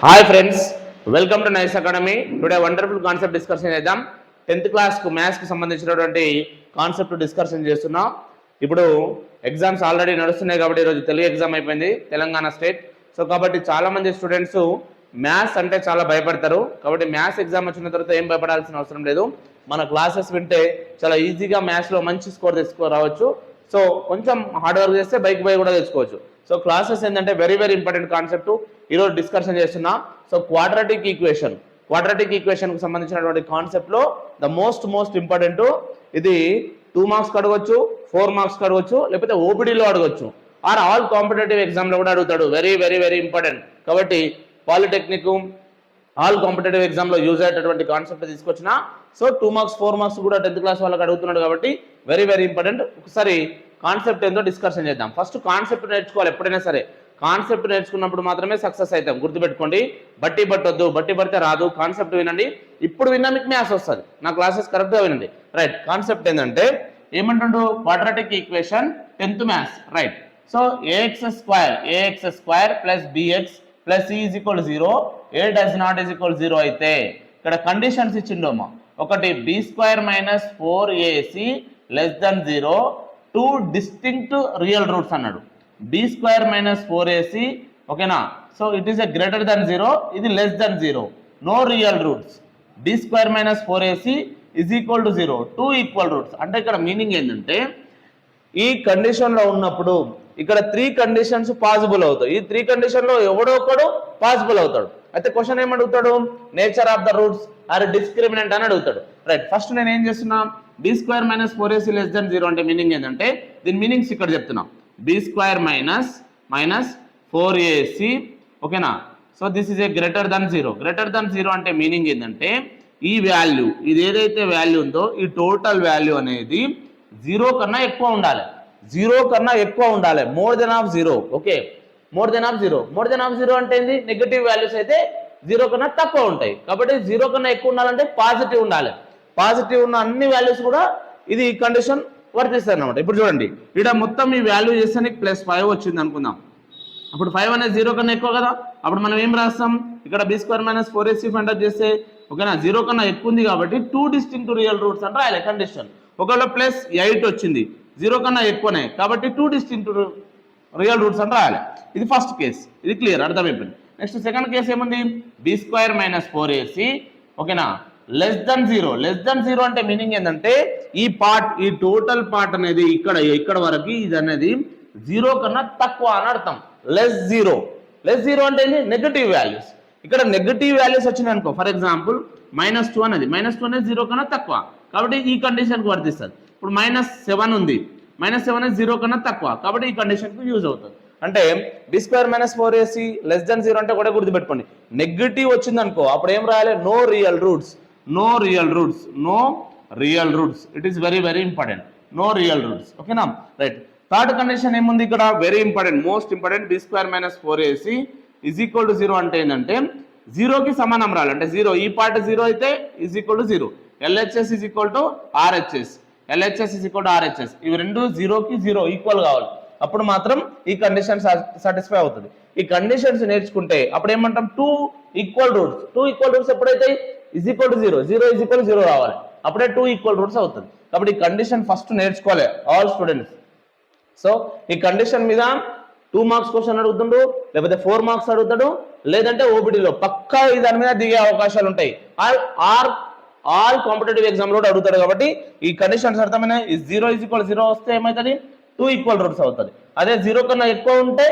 Hi friends, welcome to nice academy. Today wonderful concept discussion చేద్దాం. 10th క్లాస్కు మ్యాథ్స్కి సంబంధించినటువంటి concept discussion చేస్తున్నాం. ఇప్పుడు exams already నడుస్తున్నాయి కాబట్టి ఈరోజు తెలుగు ఎగ్జామ్ అయిపోయింది, తెలంగాణ స్టేట్. సో కాబట్టి చాలామంది స్టూడెంట్స్ మ్యాథ్స్ అంటే చాలా భయపడతారు. కాబట్టి మ్యాథ్స్ ఎగ్జామ్ వచ్చిన తర్వాత ఏం భయపడాల్సిన అవసరం లేదు. మన క్లాసెస్ వింటే చాలా ఈజీగా మ్యాథ్స్లో మంచి స్కోర్ తెచ్చుకోరావచ్చు. సో కొంచెం హార్డ్ వర్క్ చేస్తే బైక్ కూడా తెచ్చుకోవచ్చు. సో క్లాసెస్ ఏంటంటే వెరీ వెరీ ఇంపార్టెంట్ కాన్సెప్ట్ ఈరోజు డిస్కషన్ చేస్తున్నా. సో క్వాడ్రాటిక్ ఈక్వేషన్కి సంబంధించినటువంటి కాన్సెప్ట్లో ద మోస్ట్ ఇంపార్టెంట్. ఇది 2 మార్క్స్ అడగవచ్చు, 4 మార్క్స్ అడగవచ్చు, లేకపోతే ఓపీడీలో అడగవచ్చు, ఆర్ ఆల్ కాంపిటేటివ్ ఎగ్జామ్లో కూడా అడుగుతాడు. Very very very important. కాబట్టి పాలిటెక్నిక్ ఆల్ కాంపిటేటివ్ ఎగ్జామ్లో యూజ్ అయ్యేటటువంటి కాన్సెప్ట్ తీసుకొచ్చిన. సో 2 మార్క్స్ 4 మార్క్స్ కూడా 10th క్లాస్ వాళ్ళకి అడుగుతున్నాడు కాబట్టి వెరీ వెరీ ఇంపార్టెంట్. ఒకసారి కాన్సెప్ట్ ఏందో డిస్కషన్ చేద్దాం. ఫస్ట్ కాన్సెప్ట్ నేర్చుకోవాలి. ఎప్పుడైనా సరే కాన్సెప్ట్ నేర్చుకున్నప్పుడు మాత్రమే సక్సెస్ అవుతాం. గుర్తుపెట్టుకోండి, బట్టి పట్టొద్దు, బట్టి పడితే రాదు. కాన్సెప్ట్ వినండి. ఇప్పుడు విన్నా మీకు మ్యాథ్స్ వస్తుంది. నా క్లాసెస్ కరెక్ట్గా వినండి. రైట్, కాన్సెప్ట్ ఏంటంటే ఏమంటుండు, quadratic equation 10th maths. Right, so ax square plus bx plus c is equal 0, a does not is equal 0 అయితే ఇక్కడ కండిషన్స్ ఇచ్చిండోమా. ఒకటి b square minus 4ac less than 0, 2 distinct real roots అన్నాడు. B square minus 4ac, ఓకేనా. So it is a greater than 0, ఇది less than 0, no real roots. B square minus 4ac is equal to 0, 2 equal roots. అంటే ఇక్కడ meaning ఏంటంటే ఈ కండిషన్లో ఉన్నప్పుడు ఇక్కడ 3 కండిషన్స్ పాసిబుల్ అవుతాయి. ఈ 3 కండిషన్లో ఎవడో ఒకడు పాసిబుల్ అవుతాడు. అయితే క్వశ్చన్ ఏమడుగుతాడు, nature of the roots or discriminant అని అడుగుతాడు. రైట్, ఫస్ట్ నేను ఏం చేస్తున్నా, b square minus 4ac less than 0 అంటే మీనింగ్ ఏంటంటే దీని మీనింగ్స్ ఇక్కడ చెప్తున్నా. బి స్క్వేర్ మైనస్ 4ac, ఓకేనా. So this is a greater than 0 అంటే మీనింగ్ ఏంటంటే ఈ వాల్యూ, ఇది ఏదైతే వాల్యూ ఉందో ఈ టోటల్ వాల్యూ అనేది 0 కన్నా ఎక్కువ ఉండాలి. 0 కన్నా ఎక్కువ ఉండాలి, more than of 0. Okay, more than of 0 అంటే ఏంది, నెగటివ్ వాల్యూస్ అయితే 0 కన్నా తక్కువ ఉంటాయి. కాబట్టి 0 కన్నా ఎక్కువ ఉండాలంటే పాజిటివ్ ఉండాలి. పాజిటివ్ ఉన్న అన్ని వాల్యూస్ కూడా ఇది కండిషన్ వర్తిస్తాయి అన్నమాట. ఇప్పుడు చూడండి, ఇక్కడ మొత్తం ఈ వాల్యూ చేస్తే నీకు +5 వచ్చింది అనుకుందాం. అప్పుడు 5 అనేది 0 కన్నా ఎక్కువ కదా. అప్పుడు మనం ఏం రాస్తాం, ఇక్కడ B square minus 4ac find out చేస్తే, ఓకేనా, 0 కన్నా ఎక్కువ ఉంది కాబట్టి 2 డిస్టింక్ట్ రియల్ రూట్స్ అంటే రాయాలి కండిషన్. ఒకవేళ +8 వచ్చింది, 0 కన్నా ఎక్కువనే కాబట్టి 2 డిస్టింక్ట్ రియల్ రూట్స్ అంటే రాయాలి. ఇది ఫస్ట్ కేస్, ఇది క్లియర్, అర్థమైపోయింది. నెక్స్ట్ సెకండ్ కేసు ఏముంది, బి స్క్వేర్ మైనస్ 4ac, ఓకేనా, లెస్ దెన్ 0 అంటే మీనింగ్ ఏంటంటే ఈ పార్ట్, ఈ టోటల్ పార్ట్ అనేది ఇక్కడ వరకు ఇది అనేది 0 కన్నా తక్కువ అని అర్థం. లెస్ జీరో అంటే ఏంటి, నెగటివ్ వాల్యూస్. ఇక్కడ నెగటివ్ వాల్యూస్ వచ్చినాయి అనుకో, ఫర్ ఎగ్జాంపుల్ -2 అనేది 0 కన్నా తక్కువ కాబట్టి ఈ కండిషన్కి వర్తిస్తుంది. ఇప్పుడు -7 ఉంది, -7 అనేది 0 కన్నా తక్కువ కాబట్టి ఈ కండిషన్కి యూజ్ అవుతుంది. అంటే B square minus 4ac less than 0 అంటే కూడా గుర్తుపెట్టుకోండి, నెగటివ్ వచ్చింది అనుకో అప్పుడు ఏం రాయాలి, no real roots. It is very very important, no real roots. ఓకేనా. రైట్, థర్డ్ కండిషన్ ఏముంది ఇక్కడ, very important, most important. B square minus 4ac is equal to 0 అంటే ఏంటంటే 0కి సమానం రాయాలి. అంటే 0, ఈ పార్ట్ 0 అయితే is equal to 0, LHS is equal to RHS, ఇవి రెండు 0కి 0 ఈక్వల్ కావాలి. అప్పుడు మాత్రం ఈ కండిషన్ సాటిస్ఫై అవుతుంది. ఈ కండిషన్స్ నేర్చుకుంటే అప్పుడు ఏమంటాం, 2 ఈక్వల్ రూట్స్ ఎప్పుడైతే is equal to 0 is equal to 0 రావాలి, అప్పుడే 2 ఈక్వల్ రూట్స్ అవుతుంది. కాబట్టి ఈ కండిషన్ ఫస్ట్ నేర్చుకోవాలి ఆల్ స్టూడెంట్స్. సో ఈ కండిషన్ మీద 2 మార్క్స్ క్వశ్చన్ అడుగుతుండు, లేకపోతే 4 మార్క్స్ అడుగుతాడు, లేదంటే ఓపీడీలో పక్కా దాని మీద దిగే అవకాశాలు ఉంటాయి. ఆల్ కాంపిటేటివ్ ఎగ్జామ్లో అడుగుతాడు. కాబట్టి ఈ కండిషన్స్ అర్థమైన 0 ఈజ్ ఈక్వల్ 0 వస్తే ఏమవుతుంది, 2 ఈక్వల్ రూట్స్ అవుతుంది. అదే 0 కన్నా ఎక్కువ ఉంటే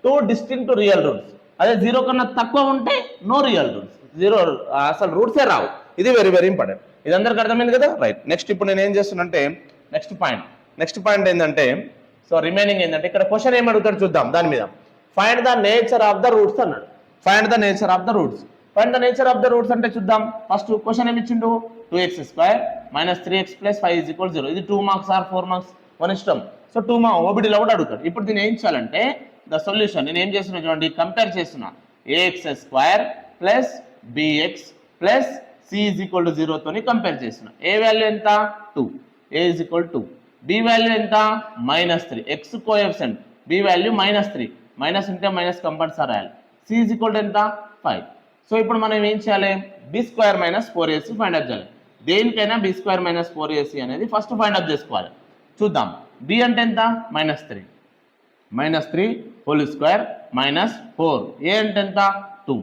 2 డిస్టింక్ట్ రియల్ రూట్స్, అదే 0 కన్నా తక్కువ ఉంటే నో రియల్ రూట్స్. 0 అసలు రూట్సే రావు. ఇది వెరీ వెరీ ఇంపార్టెంట్. ఇది అందరికి అర్థమైంది కదా. రైట్, నెక్స్ట్ ఇప్పుడు నేను ఏం చేస్తున్నంటే నెక్స్ట్ పాయింట్ ఏంటంటే, సో రిమైనింగ్ ఏంటంటే ఇక్కడ క్వశ్చన్ ఏం అడుగుతాడు చూద్దాం. దాని మీద find the nature of the roots అన్నాడు. Find the nature of the roots అంటే చూద్దాం. ఫస్ట్ క్వశ్చన్ ఏమి ఇచ్చిండు, 2x square minus 3x plus 5 is equal 0. ఇది 2 మార్క్స్ ఆర్ 4 మార్క్స్ మన ఇష్టం. సో 2 మార్క్స్ ఓబిడిలో కూడా అడుగుతాడు. ఇప్పుడు దీన్ని ఏం చేయాలంటే ద సొల్యూషన్ నేను ఏం చేస్తున్నా చూడండి, కంపేర్ చేస్తున్నా. ax square plus bx plus c is equal to 0 తోని కంపేర్ చేస్తున్నా. ఏ వాల్యూ ఎంత, 2, a is equal 2, b value ఎంత, -3, x coefficient b value -3, minus ఉంటే మైనస్ కంపల్సరీ రాయాలి. c ఈజ్ ఈక్వల్ టు ఎంత 5. సో ఇప్పుడు మనం ఏం చేయాలి b² - 4ac ఫైండ్ అవుట్ చేయాలి. దేనికైనా b² - 4ac అనేది ఫస్ట్ ఫైండ్ అవుట్ చేసుకోవాలి. చూద్దాం b అంటే ఎంత -3 -3 హోల్ స్క్వేర్ -4 a అంటే ఎంత 2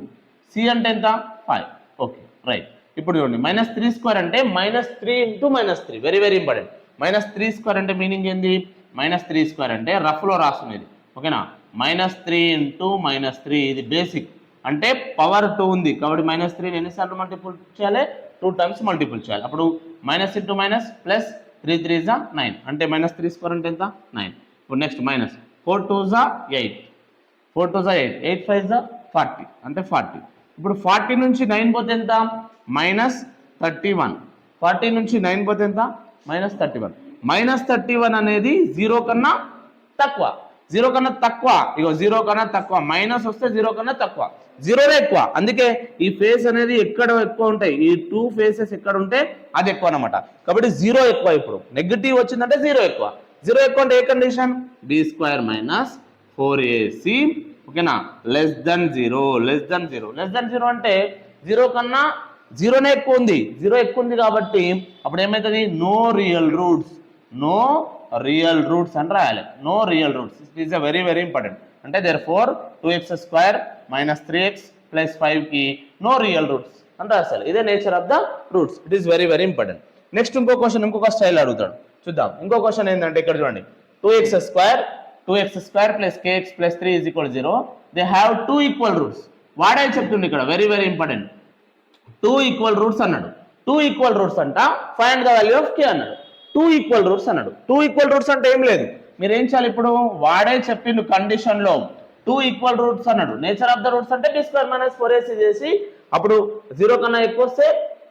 c అంటే ఎంత 5. Okay right. ఇప్పుడు చూడండి -3² అంటే -3 × -3 వెరీ వెరీ ఇంపార్టెంట్. -3² అంటే మీనింగ్ ఏంది -3² అంటే రఫ్లో రాసుకునేది ఓకేనా. -3 × -3 ఇది బేసిక్ అంటే పవర్ 2 ఉంది కాబట్టి -3 ఎన్నిసార్లు మల్టిపుల్ చేయాలి 2 టైమ్స్ మల్టిపుల్ చేయాలి. అప్పుడు మైనస్ ఇంటూ మైనస్ ప్లస్ 3 3 జా 9 అంటే -3² అంటే ఎంత 9. ఇప్పుడు నెక్స్ట్ మైనస్ 4 2 జా 8 4 2 జా 8 8 5 జా 40 అంటే 40. ఇప్పుడు 40 నుంచి 9 పోతే ఎంత -31 40 నుంచి 9 పోతే ఎంత -31 -31 అనేది 0 కన్నా తక్కువ 0 కన్నా తక్కువ ఇగో 0 కన్నా తక్కువ మైనస్ వస్తే 0 కన్నా తక్కువ 0నే ఎక్కువ. అందుకే ఈ ఫేస్ అనేది ఎక్కడ ఎక్కువ ఉంటాయి ఈ 2 ఫేసెస్ ఎక్కడ ఉంటే అది ఎక్కువ అనమాట. కాబట్టి 0 ఎక్కువ. ఇప్పుడు నెగటివ్ వచ్చిందంటే 0 ఎక్కువ 0 ఎక్కువ అంటే ఏ కండిషన్ b² - 4ac ఓకేనా లెస్ దెన్ 0 అంటే 0 కన్నా 0నే ఎక్కువ ఉంది 0 ఎక్కువ ఉంది కాబట్టి అప్పుడు ఏమవుతుంది నో రియల్ రూట్స్ అని రాయాలి. No real roots it is very very important. అంటే therefore 2x² - 3x + 5 కి నో రియల్ రూట్స్ అని రాయాలి. ఇదే nature of the roots. It is very very important. Next ఇంకో క్వశ్చన్ ఇంకొక స్టైల్ అడుగుతాడు చూద్దాం. ఇంకో క్వశ్చన్ ఏంటంటే ఇక్కడ చూడండి 2x² + kx + 3 = 0 they have 2 equal roots. వాడే చెప్తుండే ఇక్కడ very very important 2 equal roots అన్నాడు. 2 ఈక్వల్ రూట్స్ అంట find the value of k అన్నాడు. 2 ఈక్వల్ రూట్స్ అన్నాడు. 2 ఈక్వల్ రూట్స్ అంటే ఏం లేదు మీరు ఏం చేయాలి ఇప్పుడు వాడే చెప్పిండు కండిషన్ లో 2 ఈక్వల్ రూట్స్ అన్నాడు. నేచర్ ఆఫ్ ద రూట్స్ అంటే b² - 4ac చేసి అప్పుడు 0 కన్నా ఎక్కువ వస్తే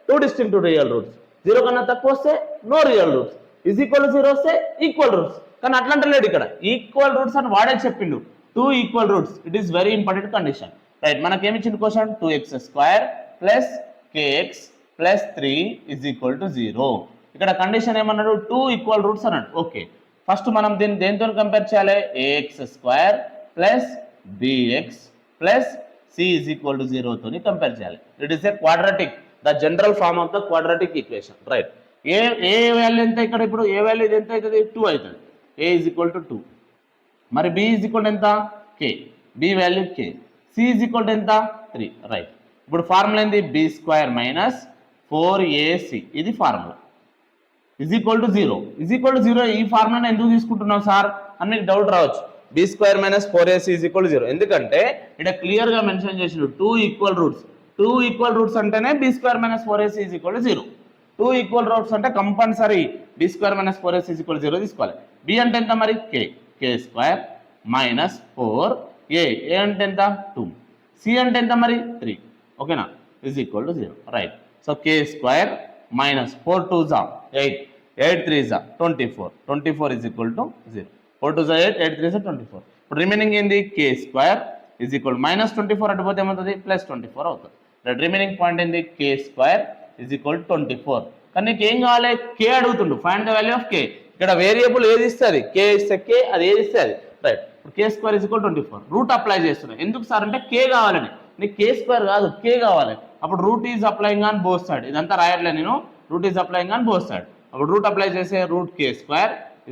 2 డిస్టింక్ట్ రియల్ రూట్స్ 0 కన్నా తక్కువ వస్తే no real roots is equal 0 వస్తే ఈక్వల్ రూట్స్. కానీ అట్లా అంటలేడు ఇక్కడ ఈక్వల్ రూట్స్ అని వాడే చెప్పిండు 2 equal roots. It is very important condition right. మనకి ఏమి ఇచ్చింది క్వశ్చన్ 2x² + kx + 3 = 0. ఇక్కడ కండిషన్ ఏమన్నాడు 2 ఈక్వల్ రూట్స్ అన్నాడు. ఓకే ఫస్ట్ మనం దీన్ని దేంతో కంపేర్ చేయాలి ax² + bx + c = 0 తోని కంపేర్ చేయాలి. It is a quadratic the general form of the quadratic equation right. A value ఎంత ఇక్కడ ఇప్పుడు ఏ వాల్యూ ఇది ఎంత అవుతుంది 2 అవుతుంది. a = 2 మరి b = ఎంత k b value k c = ఎంత 3 రైట్. ఇప్పుడు ఫార్ములా ఏంది b² - 4ac ఇది ఫార్ములా = 0 ఈ ఫార్ములాని ఎందుకు తీసుకుంటున్నాం సార్ అని మీకు డౌట్ రావచ్చు. b² - 4ac = 0 ఎందుకంటే ఇక్కడ క్లియర్ గా మెన్షన్ చేసిండు 2 ఈక్వల్ రూట్స్ అంటేనే b² - 4ac = 0. 2 ఈక్వల్ రూట్స్ అంటే కంపల్సరీ b² - 4ac = 0 తీసుకోవాలి. b అంటే ఎంత మరి k k² - 4 a అంటే ఎంత 2 c అంటే ఎంత మరి 3 ఓకేనా = 0 రైట్. సో k² - 4 2 జా 8 8 3 జా 24 24 = 0 4 2 జా 8 8 3 జా 24. ఇప్పుడు రిమైనింగ్ ఏంది k² = -24 అటు పోతే ఏమవుతుంది +24 అవుతుంది రైట్. రిమైనింగ్ పాయింట్ ఏంది k² = 24. కానీ నీకు ఏం కావాలి k అడుగుతుండు find the value of k. ఇక్కడ వేరియబుల్ ఏది ఇస్తుంది k ఇస్తే k అది ఏది ఇస్తే అది రైట్. ఇప్పుడు k² = 24 రూట్ అప్లై చేస్తున్నా ఎందుకు సార్ అంటే k కావాలని నీకు k² కాదు k కావాలి. అప్పుడు root is applying on both side ఇదంతా రాయట్లే నేను root is applying on both side. అప్పుడు రూట్ అప్లై చేసే k²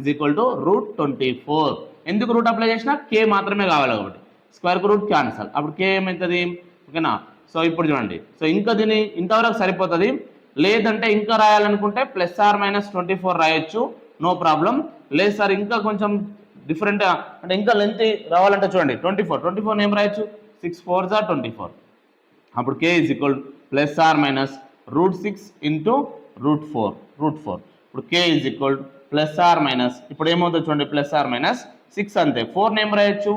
= √24. ఎందుకు రూట్ అప్లై చేసినా k మాత్రమే కావాలి కాబట్టి స్క్వేర్ కు రూట్ క్యాన్సల్ అప్పుడు k ఏమవుతుంది ఓకేనా. సో ఇప్పుడు చూడండి సో ఇంకా దీన్ని ఇంతవరకు సరిపోతుంది. లేదంటే ఇంకా రాయాలనుకుంటే +or - రాయొచ్చు నో ప్రాబ్లం. లేదు సార్ ఇంకా కొంచెం డిఫరెంట్ అంటే ఇంకా లెంత్ రావాలంటే చూడండి 24 ఏం రాయొచ్చు 6 4 జా 24 అప్పుడు k = +or - √6 × √4 ఇప్పుడు k = +or - ఇప్పుడు ఏమవుతుంది చూడండి +or - 6 అంతే 4 ఏం రాయొచ్చు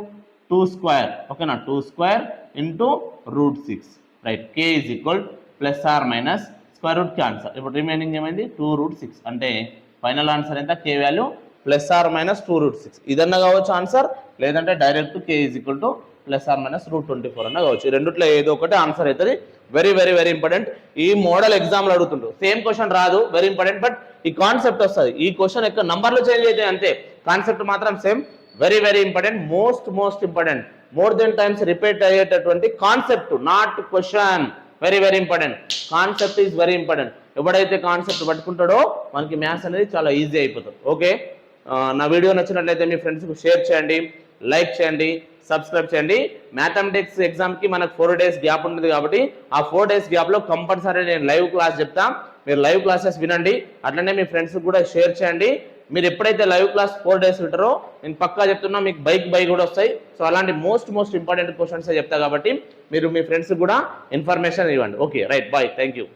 2² ఓకేనా 2² × √6 right. k = +or - square root cancel. ఇప్పుడు రిమైనింగ్ ఏమైంది 2√6 అంటే ఫైనల్ ఆన్సర్ ఎంత k వాల్యూ +or - 2√6 ఇదన్నా కావచ్చు ఆన్సర్. లేదంటే డైరెక్ట్ k = +or - √24 అన్న కావచ్చు. ఈ రెండిట్లో ఏదో ఒకటి ఆన్సర్ అవుతుంది. Very very very important. ఈ మోడల్ ఎగ్జామ్లో అడుగుతుండ్రు సేమ్ క్వశ్చన్ రాదు వెరీ ఇంపార్టెంట్ బట్ ఈ కాన్సెప్ట్ వస్తుంది. ఈ క్వశ్చన్ యొక్క నంబర్లు చేంజ్ అయితే అంతే కాన్సెప్ట్ మాత్రం same. Very very important most important more than times repeat అయ్యేటటువంటి concept, not question. Very very important. Concept is very important. ఎవడైతే కాన్సెప్ట్ పట్టుకుంటాడో మనకి మ్యాథ్స్ అనేది చాలా ఈజీ అయిపోతుంది. ఓకే, నా వీడియో నచ్చినట్లయితే మీ ఫ్రెండ్స్కి షేర్ చేయండి, లైక్ చేయండి, సబ్స్క్రైబ్ చేయండి. మ్యాథమెటిక్స్ ఎగ్జామ్కి మనకు 4 days గ్యాప్ ఉంటుంది కాబట్టి ఆ 4 days గ్యాప్లో కంపల్సరీ నేను లైవ్ క్లాస్ చెప్తా. మీరు లైవ్ క్లాసెస్ వినండి, అట్లనే మీ ఫ్రెండ్స్కి కూడా షేర్ చేయండి. మీరు ఎప్పుడైతే లైవ్ క్లాస్ 4 days వింటారో నేను పక్కా చెప్తున్నా మీకు బై కూడా వస్తాయి. సో అలాంటి మోస్ట్ ఇంపార్టెంట్ క్వశ్చన్స్ చెప్తా కాబట్టి మీరు మీ ఫ్రెండ్స్కి కూడా ఇన్ఫర్మేషన్ ఇవ్వండి. Okay right, bye, thank you.